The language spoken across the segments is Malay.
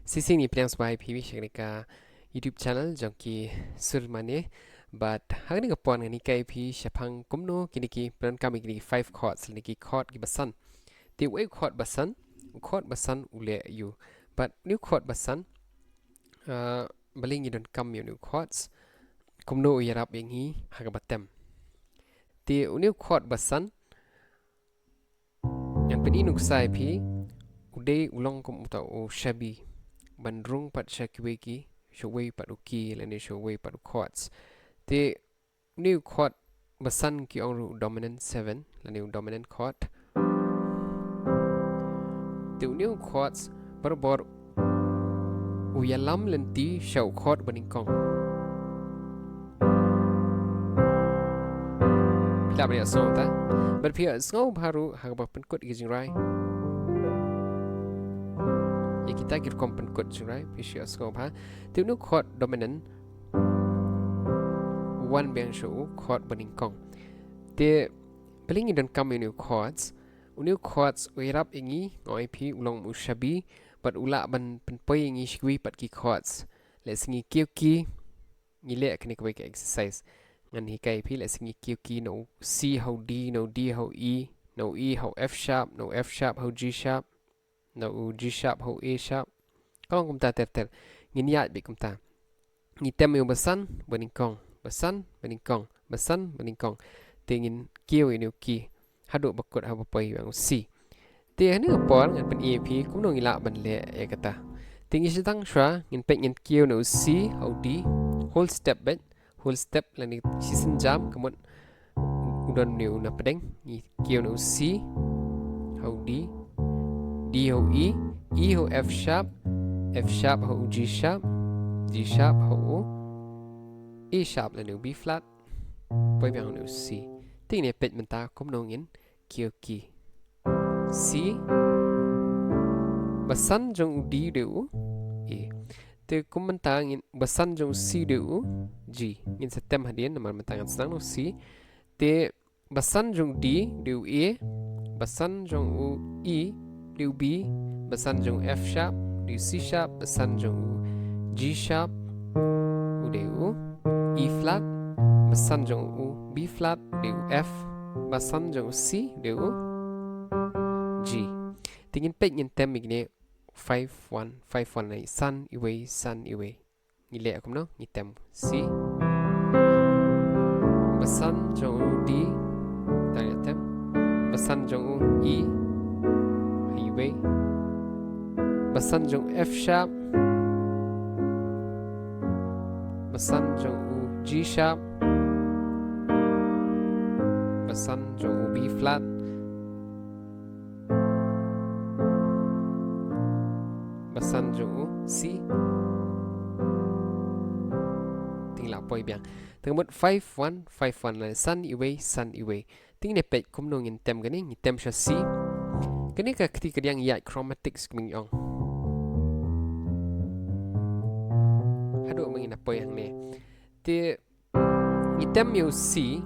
Sisi ni pedang sebagai PV syarika YouTube channel jangki surmane but hari ni kapon ni KP syapang kumno kini ki peran kami kini 5 chords ni ki chord ki basan ti way chord basan ule you but new chord basan baling idon kam you new chords kumno yarap yang hi haga batem ti new chord basan yang pen inuk sai pi uday ulong kum uta o shabi bandrung pat shakweki showay pat uki lene showay pat chords te new chord basan ki ong dominant 7 lene dominant chord te new chords berbor uyalam lenti show chord beningkong pila bria song ta berpia sngau baru hagba penkut gijingrai ya kita kira kompen kod right pisya skop ha tu nu chord dominant one bang show chord beningkong te paling idon kam new chords wirap ingi ngoi pi ulong mushabi but ula ban penpoi ingi shwi pat ki chords let's ngi ki ngile kene ko ke exercise ngan hi kai pi let's ngi ki no C how D no D how E no E how F sharp no F sharp how G sharp no G sharp ho A sharp kong kum ta ter ngin ya bi kum ta ngi tem yo basan beningkong tingin kiu ini ki hadu bakut ha papai yang C te ni apor ngan pen EP kum no ngila ban le ya kata tingi sitang shwa ngin pek ngin kiu no C how D whole step lani season jam kemun udon new na pedeng ngi kiu no C how D D ho E, E ho F sharp ho G sharp ho A sharp là nêu B flat, với bằng nêu C. Tiếng này bệt mình ta cũng nông in kêu kỳ. C basan trong D đều E. Từ cũng mình ta in basan trong C đều G. In sẽ tem hadian mà mình ta ngắt sang nó C. Từ basan trong D đều E, basan trong E đều B, basan trong F sharp, đều C sharp, basan trong G sharp, đều E flat, basan trong B flat, đều F, basan trong C, đều G. Tingin pek ngin tem igni 5-1 này sun away. Ngile akum no, ngi tem C, basan trong D, tanya tem, basan trong E. Highway basan trong F sharp basan trong G sharp basan trong B flat basan trong C tiếng lão bồi biang từng một 5-1 là sun away tiếng này pet cũng nông in tem cái này tem cho C kini ka ketika yang ya chromatic sking ong hadu mengin apa yang ne ti item you C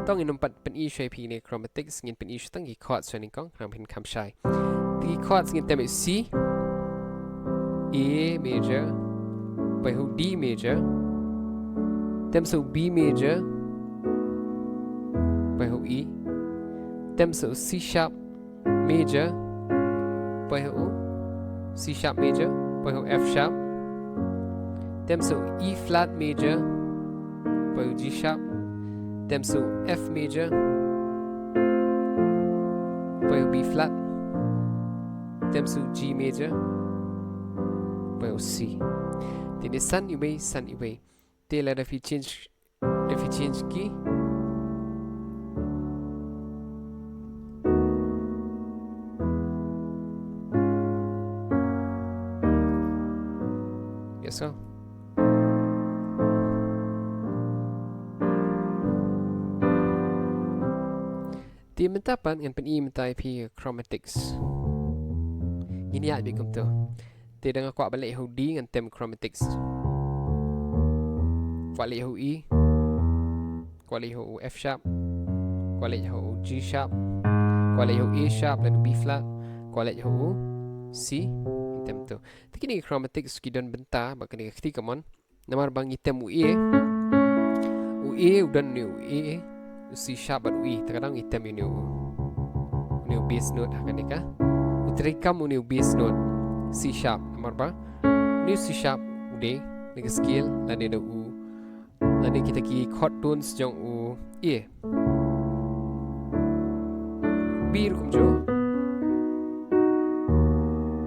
tong in empat pen E shape ni chromatic ngin pen E tang gi chords ni kong ram hin kam shai ti chords ngin tem C A major pai ho D major tem so B major pai ho E tem so C sharp major pai ho C sharp major pai ho F sharp tem so E flat major pai ho G sharp tem so F major pai ho B flat tem so G major pai ho C thì sun away thì là if you change key so di mentapan dengan pen E mentai pi chromatics ini ya bikum tu ti dengan kuat balik ho D dengan tem chromatics kuat balik ho E kuat balik ho F sharp kuat balik ho G sharp kuat balik ho A sharp dan B flat kuat balik ho C item tu. Kini chromatic skidon bentar bak kini ketika mon. Namar bang item UE udan ni UE C sharp bat UE terkadang item ini new bass note akan nikah. Utrikam new bass note C sharp namar bang new C sharp udah ni scale dan ada U. Dan kita ki chord tones jong U E B kum jo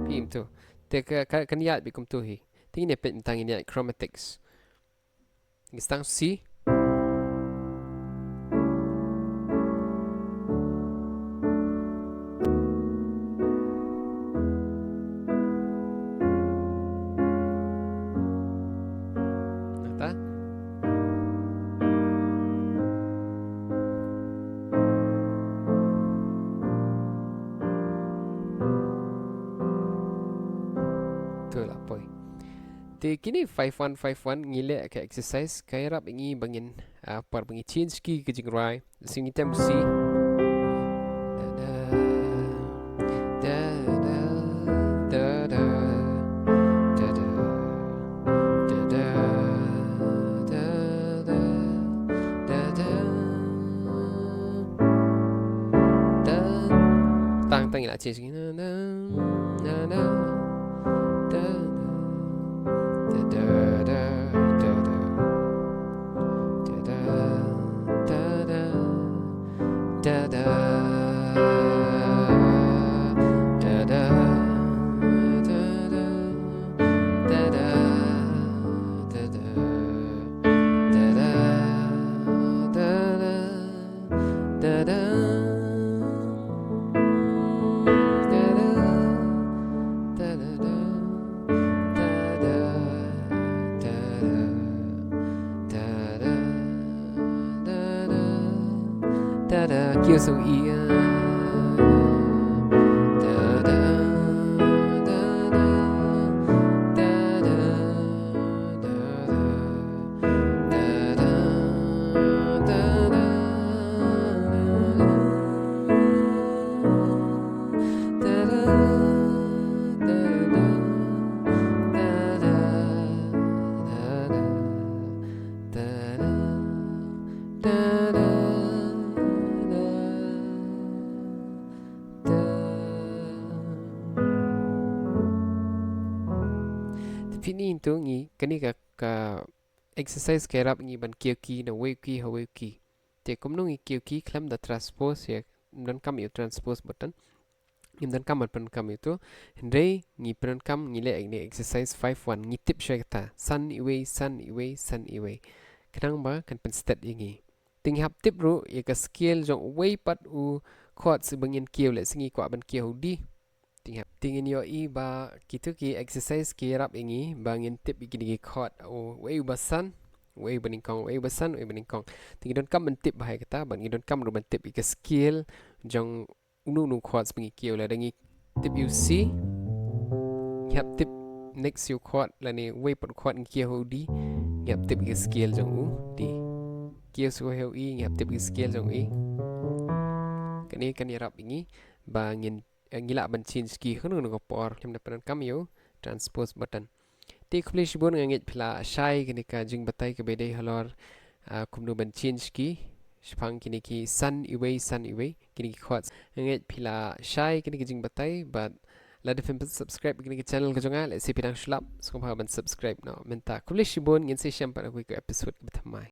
Pim tu. Kan yat bikum tu hi. Tingin pet tentang ini chromatics. Gistang C. Nata. Tu lah boy. Kini 5151 ngilek ke exercise kaya rap ingi bangin par bangi change ki ke jingrai sing item C tang tang ila change kêu số y Pini itu ngi kani ka exercise kerap ngi ban kio ki na wave ki hawe ki te komno ngi kio ki klam da transpose ya dan kam yu transpose button dan kam pan kam itu hendai ngi pan kam ngi le ngi exercise 51 ngi tip shay kata sun away kadang ba kan pen stat ngi ting hap tip ru ya ka scale jong way pat u chord sebangin kio le singi ko ban kio di tingin yo i ba kitu ki exercise ki rap ingi bangin tip iki chord o way basan way beningkong tingin don kam tip bahai kata ban don kam ru ban tip iki skill jong unu chords bengi kio la dangi tip you C yap tip next you chord la ni way pot chord ngi ho di yap tip iki skill jong u di kio su ho i yap tip iki skill jong i kani rap ingi bangin ngila ban change ki khunu no por kem da pan kam yo transpose button te khulish bon ngit phla shai kini ka jing batai ke bedai halor kumnu ban change ki shpang kini ki sun away kini ki chords ngit phla shai kini ki jing batai but la defem subscribe kini ki channel ko jonga le si pidang shlap skom ha ban subscribe no menta khulish bon ngin se sham pa ko episode ke thamai